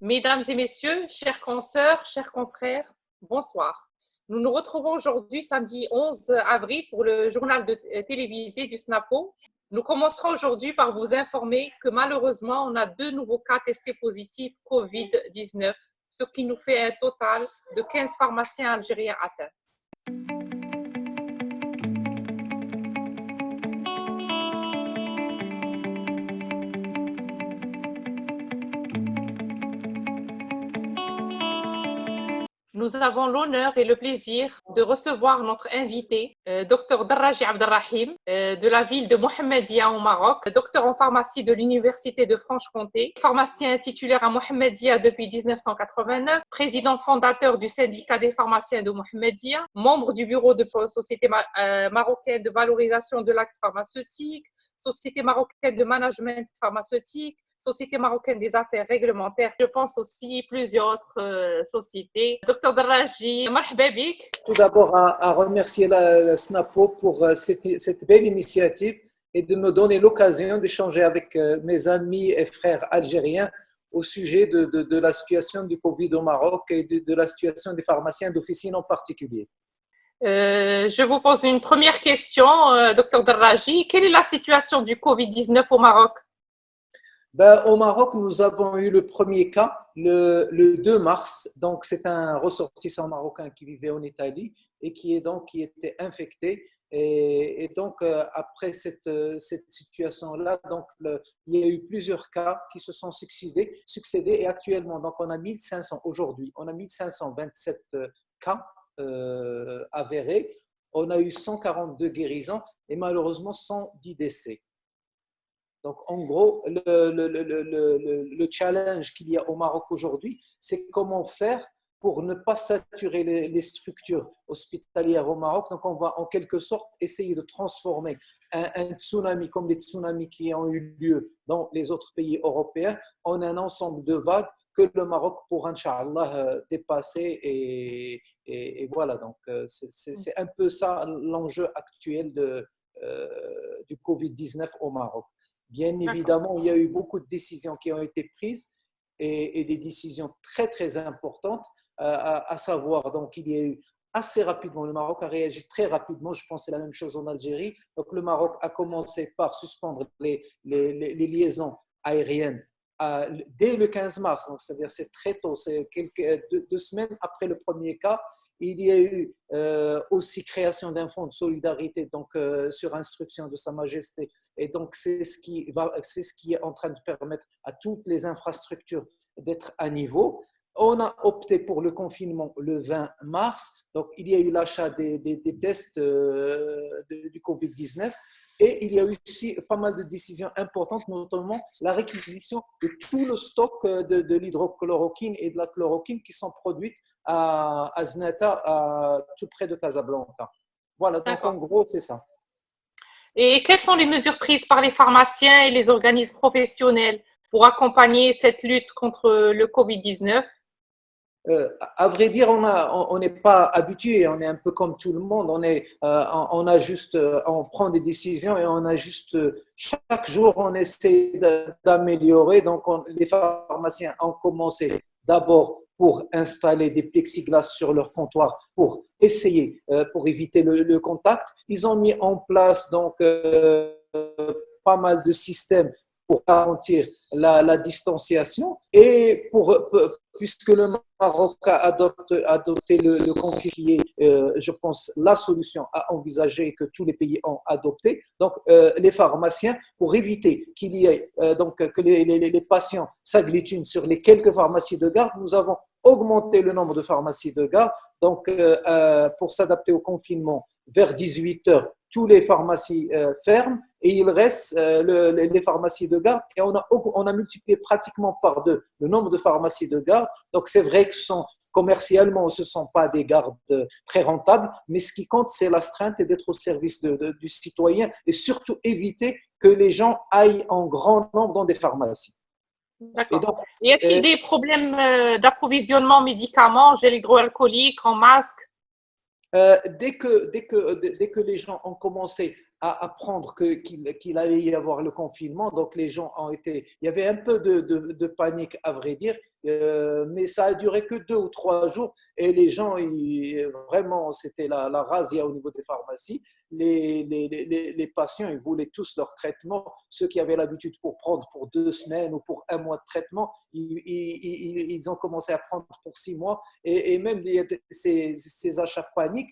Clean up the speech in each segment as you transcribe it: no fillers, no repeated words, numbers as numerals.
Mesdames et messieurs, chères consoeurs, chers confrères, bonsoir. Nous nous retrouvons aujourd'hui, samedi 11 avril, pour le journal télévisé du SNAPO. Nous commencerons aujourd'hui par vous informer que malheureusement, on a 2 nouveaux cas testés positifs Covid-19, ce qui nous fait un total de 15 pharmaciens algériens atteints. Nous avons l'honneur et le plaisir de recevoir notre invité, Dr Darraji Abdelrahim, de la ville de Mohammedia au Maroc, docteur en pharmacie de l'Université de Franche-Comté, pharmacien titulaire à Mohammedia depuis 1989, président fondateur du syndicat des pharmaciens de Mohammedia, membre du bureau de la Société marocaine de valorisation de l'acte pharmaceutique, Société marocaine de management pharmaceutique, Société marocaine des affaires réglementaires, je pense aussi plusieurs autres sociétés. Dr Darraji, marhaba bik. Tout d'abord, à remercier la SNAPO pour cette belle initiative et de me donner l'occasion d'échanger avec mes amis et frères algériens au sujet de la situation du Covid au Maroc et de la situation des pharmaciens d'officine en particulier. Je vous pose une première question, Dr Darraji. Quelle est la situation du Covid-19 au Maroc? Au Maroc, nous avons eu le premier cas le 2 mars. Donc, c'est un ressortissant marocain qui vivait en Italie et qui était infecté. Et donc, après cette situation-là, il y a eu plusieurs cas qui se sont succédés et actuellement, donc on a 1500 aujourd'hui, on a 1527 cas avérés. On a eu 142 guérisons et malheureusement 110 décès. Donc, en gros, le challenge qu'il y a au Maroc aujourd'hui, c'est comment faire pour ne pas saturer les structures hospitalières au Maroc. Donc, on va en quelque sorte essayer de transformer un tsunami comme les tsunamis qui ont eu lieu dans les autres pays européens en un ensemble de vagues que le Maroc pourra, Inch'Allah, dépasser. Et voilà, donc c'est un peu ça l'enjeu actuel du Covid-19 au Maroc. Bien évidemment, il y a eu beaucoup de décisions qui ont été prises et des décisions très, très importantes, à savoir, donc, il y a eu assez rapidement, le Maroc a réagi très rapidement, je pense que c'est la même chose en Algérie. Donc, le Maroc a commencé par suspendre les liaisons aériennes dès le 15 mars, donc c'est-à-dire c'est très tôt, c'est deux semaines après le premier cas. Il y a eu aussi création d'un fonds de solidarité sur instruction de Sa Majesté, et donc c'est ce qui est en train de permettre à toutes les infrastructures d'être à niveau. On a opté pour le confinement le 20 mars, donc il y a eu l'achat des tests du Covid-19. Et il y a eu aussi pas mal de décisions importantes, notamment la réquisition de tout le stock de l'hydrochloroquine et de la chloroquine qui sont produites à Znata, tout près de Casablanca. Voilà, donc en gros, c'est ça. Et quelles sont les mesures prises par les pharmaciens et les organismes professionnels pour accompagner cette lutte contre le Covid-19? À vrai dire, on n'est pas habitué, on est un peu comme tout le monde, on prend des décisions et chaque jour on essaie d'améliorer. Donc les pharmaciens ont commencé d'abord pour installer des plexiglas sur leur comptoir pour essayer, pour éviter le contact. Ils ont mis en place pas mal de systèmes pour garantir la distanciation et puisque le Maroc a adopté le confinement, je pense, la solution à envisager que tous les pays ont adopté. Donc, les pharmaciens, pour éviter qu'il y ait que les patients s'agglutinent sur les quelques pharmacies de garde, nous avons augmenté le nombre de pharmacies de garde. Donc, pour s'adapter au confinement, vers 18 heures, tous les pharmacies ferment et il reste les pharmacies de garde, et on a multiplié pratiquement par 2 le nombre de pharmacies de garde. Donc c'est vrai que commercialement, ce ne sont pas des gardes très rentables, mais ce qui compte, c'est l'astreinte et d'être au service du citoyen, et surtout éviter que les gens aillent en grand nombre dans des pharmacies. D'accord. Y a-t-il des problèmes d'approvisionnement en médicaments, gel hydroalcoolique, en masque? Dès que les gens ont commencé à apprendre qu'il allait y avoir le confinement. Donc, les gens ont été. Il y avait un peu de panique, à vrai dire, mais ça a duré que 2 ou 3 jours. Et les gens, vraiment, c'était la razzia au niveau des pharmacies. Les patients, ils voulaient tous leur traitement. Ceux qui avaient l'habitude pour prendre pour 2 semaines ou pour un mois de traitement, ils ont commencé à prendre pour 6 mois. Et même ces achats paniques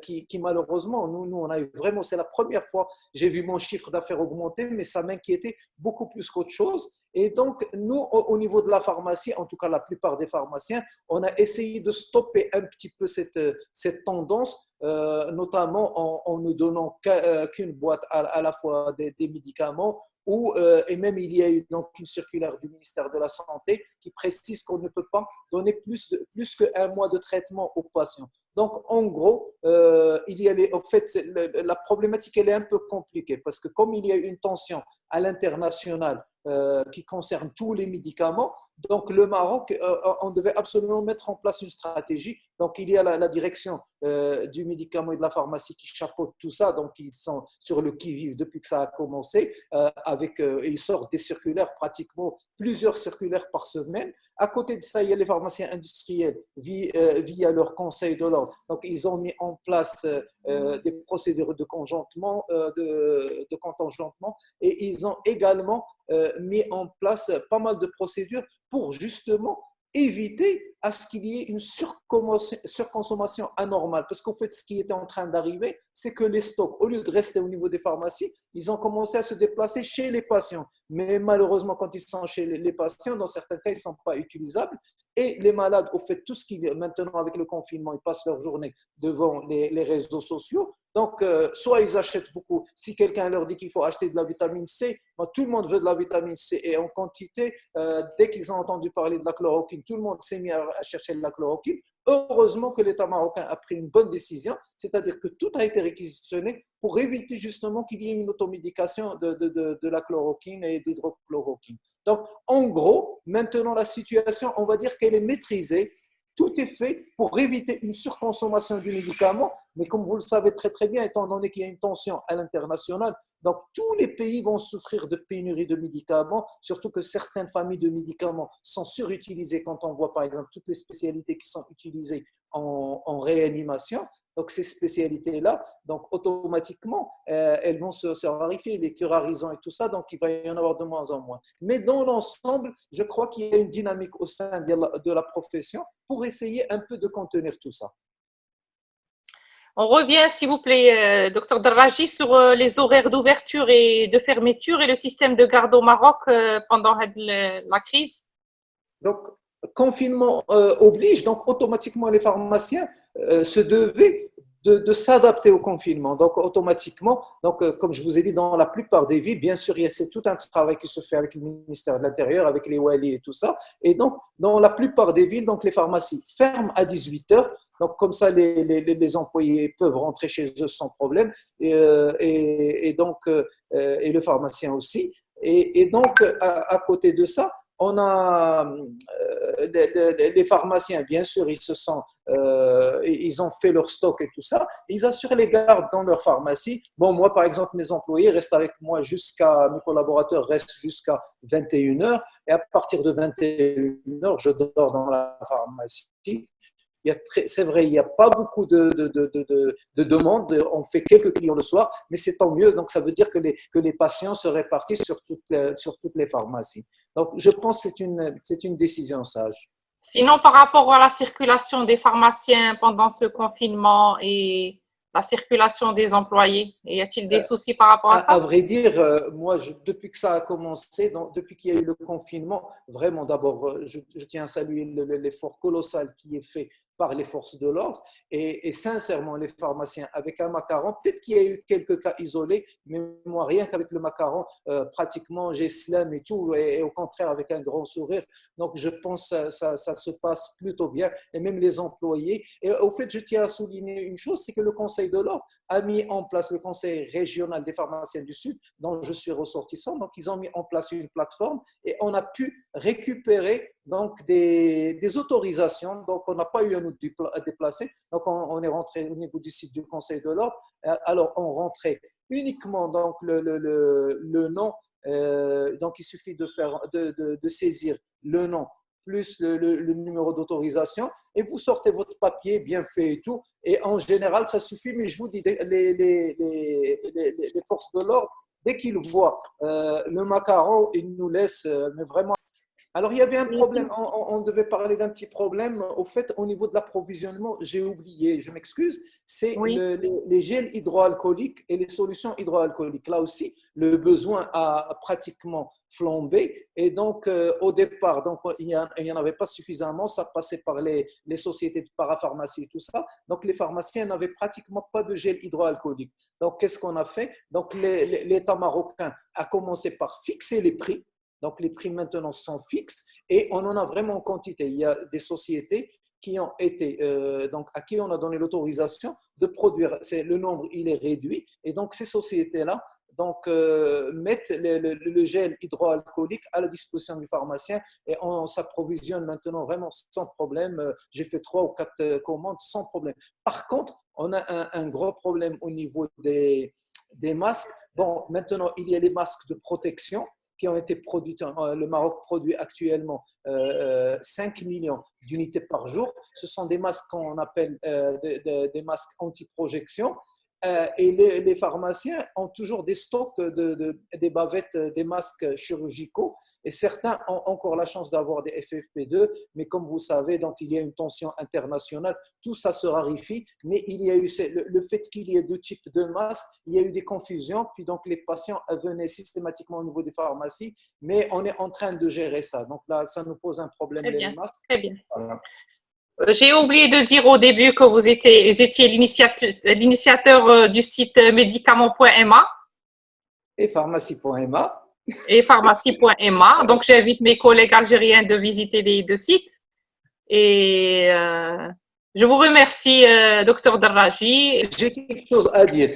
qui malheureusement, nous, on a eu vraiment, c'est la première fois, j'ai vu mon chiffre d'affaires augmenter, mais ça m'inquiétait beaucoup plus qu'autre chose. Et donc, nous, au niveau de la pharmacie, en tout cas la plupart des pharmaciens, on a essayé de stopper un petit peu cette tendance, notamment en ne donnant qu'une boîte à la fois des médicaments. Et même il y a eu donc une circulaire du ministère de la Santé qui précise qu'on ne peut pas donner plus qu'un mois de traitement aux patients. Donc, en gros, en fait, la problématique, elle est un peu compliquée parce que comme il y a une tension à l'international qui concerne tous les médicaments, donc le Maroc, on devait absolument mettre en place une stratégie. Donc, il y a la direction du médicament et de la pharmacie qui chapeaute tout ça. Donc, ils sont sur le qui-vive depuis que ça a commencé. Ils sortent des circulaires, pratiquement plusieurs circulaires par semaine. À côté de ça, il y a les pharmaciens industriels via leur conseil de l'ordre. Donc, ils ont mis en place des procédures de contingentement, de contingentement, et ils ont également mis en place pas mal de procédures pour justement éviter à ce qu'il y ait une surconsommation anormale. Parce qu'en fait, ce qui était en train d'arriver, c'est que les stocks, au lieu de rester au niveau des pharmacies, ils ont commencé à se déplacer chez les patients. Mais malheureusement, quand ils sont chez les patients, dans certains cas, ils ne sont pas utilisables. Et les malades, au fait, tout ce qui maintenant avec le confinement, ils passent leur journée devant les réseaux sociaux. Donc, soit ils achètent beaucoup. Si quelqu'un leur dit qu'il faut acheter de la vitamine C, tout le monde veut de la vitamine C et en quantité. Dès qu'ils ont entendu parler de la chloroquine, tout le monde s'est mis à chercher de la chloroquine. Heureusement que l'État marocain a pris une bonne décision, c'est-à-dire que tout a été réquisitionné pour éviter justement qu'il y ait une automédication de la chloroquine et d'hydrochloroquine. Donc, en gros, maintenant la situation, on va dire qu'elle est maîtrisée. Tout est fait pour éviter une surconsommation du médicament, mais comme vous le savez très très bien, étant donné qu'il y a une tension à l'international, donc tous les pays vont souffrir de pénurie de médicaments, surtout que certaines familles de médicaments sont surutilisées quand on voit par exemple toutes les spécialités qui sont utilisées en réanimation. Donc ces spécialités-là, donc automatiquement, elles vont se raréfier, les curarisants et tout ça, donc il va y en avoir de moins en moins. Mais dans l'ensemble, je crois qu'il y a une dynamique au sein de la profession pour essayer un peu de contenir tout ça. On revient, s'il vous plaît, docteur Darraji, sur les horaires d'ouverture et de fermeture et le système de garde au Maroc pendant la crise. Donc, confinement oblige, donc automatiquement les pharmaciens se devaient de s'adapter au confinement. Donc, automatiquement, donc, comme je vous ai dit, dans la plupart des villes, bien sûr, c'est tout un travail qui se fait avec le ministère de l'Intérieur, avec les Wali et tout ça. Et donc, dans la plupart des villes, donc, les pharmacies ferment à 18 heures. Donc, comme ça, les employés peuvent rentrer chez eux sans problème. Et donc, et le pharmacien aussi. Et donc, à côté de ça, on a les pharmaciens, bien sûr, ils ont fait leur stock et tout ça. Ils assurent les gardes dans leur pharmacie. Bon, moi, par exemple, mes employés restent avec moi mes collaborateurs restent jusqu'à 21 heures. Et à partir de 21 heures, je dors dans la pharmacie. C'est vrai, il n'y a pas beaucoup de demandes. On fait quelques clients le soir, mais c'est tant mieux. Donc, ça veut dire que les patients se répartissent sur toutes les pharmacies. Donc, je pense que c'est une décision sage. Sinon, par rapport à la circulation des pharmaciens pendant ce confinement et la circulation des employés, y a-t-il des soucis par rapport à À ça? vrai dire, moi, depuis que ça a commencé, depuis qu'il y a eu le confinement, vraiment, d'abord, je tiens à saluer l'effort colossal qui est fait par les forces de l'ordre et sincèrement, les pharmaciens avec un macaron, peut-être qu'il y a eu quelques cas isolés, mais moi, rien qu'avec le macaron, pratiquement, j'ai slam et tout, et au contraire, avec un grand sourire. Donc, je pense que ça se passe plutôt bien, et même les employés. Et au fait, je tiens à souligner une chose, c'est que le Conseil de l'ordre a mis en place le Conseil régional des pharmaciens du Sud, dont je suis ressortissant. Donc, ils ont mis en place une plateforme et on a pu récupérer donc des autorisations. Donc, on n'a pas eu à déplacer. Donc, on est rentré au niveau du site du Conseil de l'Ordre. Alors, on rentrait uniquement donc, le nom. Donc, il suffit de saisir le nom plus le numéro d'autorisation et vous sortez votre papier bien fait et tout. Et en général, ça suffit. Mais je vous dis, les forces de l'ordre, dès qu'ils voient le macaron, ils nous laissent, mais vraiment. Alors, il y avait un problème, on devait parler d'un petit problème. Au fait, au niveau de l'approvisionnement, j'ai oublié, je m'excuse, c'est Oui. les gels hydroalcooliques et les solutions hydroalcooliques. Là aussi, le besoin a pratiquement flambé. Et donc, au départ, donc, il n'y en avait pas suffisamment. Ça passait par les sociétés de parapharmacie et tout ça. Donc, les pharmaciens n'avaient pratiquement pas de gel hydroalcoolique. Donc, qu'est-ce qu'on a fait? Donc, l'État marocain a commencé par fixer les prix. Donc, les prix maintenant sont fixes et on en a vraiment en quantité. Il y a des sociétés qui ont été, donc à qui on a donné l'autorisation de produire. Le nombre, il est réduit et donc ces sociétés-là donc, mettent le gel hydroalcoolique à la disposition du pharmacien et on s'approvisionne maintenant vraiment sans problème. J'ai fait 3 ou 4 commandes sans problème. Par contre, on a un gros problème au niveau des masques. Bon, maintenant, il y a les masques de protection qui ont été produits. Le Maroc produit actuellement 5 millions d'unités par jour. Ce sont des masques qu'on appelle des masques anti-projection. Et les pharmaciens ont toujours des stocks des bavettes, des masques chirurgicaux. Et certains ont encore la chance d'avoir des FFP2. Mais comme vous savez, donc, il y a une tension internationale. Tout ça se raréfie. Mais il y a eu le fait qu'il y ait 2 types de masques. Il y a eu des confusions. Puis donc, les patients venaient systématiquement au niveau des pharmacies. Mais on est en train de gérer ça. Donc là, ça nous pose un problème, Très bien, les masques. très bien. Voilà. J'ai oublié de dire au début que vous étiez l'initiateur du site médicaments.ma Et pharmacie.ma. et pharmacie.ma. Donc, j'invite mes collègues algériens de visiter les 2 sites. Et je vous remercie, Dr Darraji. J'ai quelque chose à dire.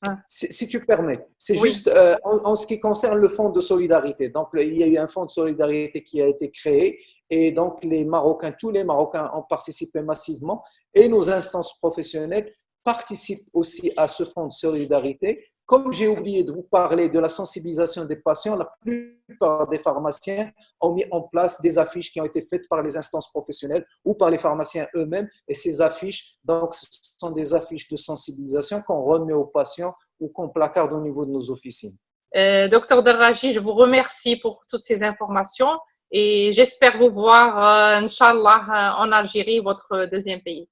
Ah. Si tu permets, c'est Oui. juste en ce qui concerne le fonds de solidarité. Donc, il y a eu un fonds de solidarité qui a été créé et donc les Marocains, tous les Marocains ont participé massivement et nos instances professionnelles participent aussi à ce fonds de solidarité. Comme j'ai oublié de vous parler de la sensibilisation des patients, la plupart des pharmaciens ont mis en place des affiches qui ont été faites par les instances professionnelles ou par les pharmaciens eux-mêmes. Et ces affiches, donc, ce sont des affiches de sensibilisation qu'on remet aux patients ou qu'on placarde au niveau de nos officines. Docteur Darraji, je vous remercie pour toutes ces informations et j'espère vous voir, Inch'Allah, en Algérie, votre 2e pays.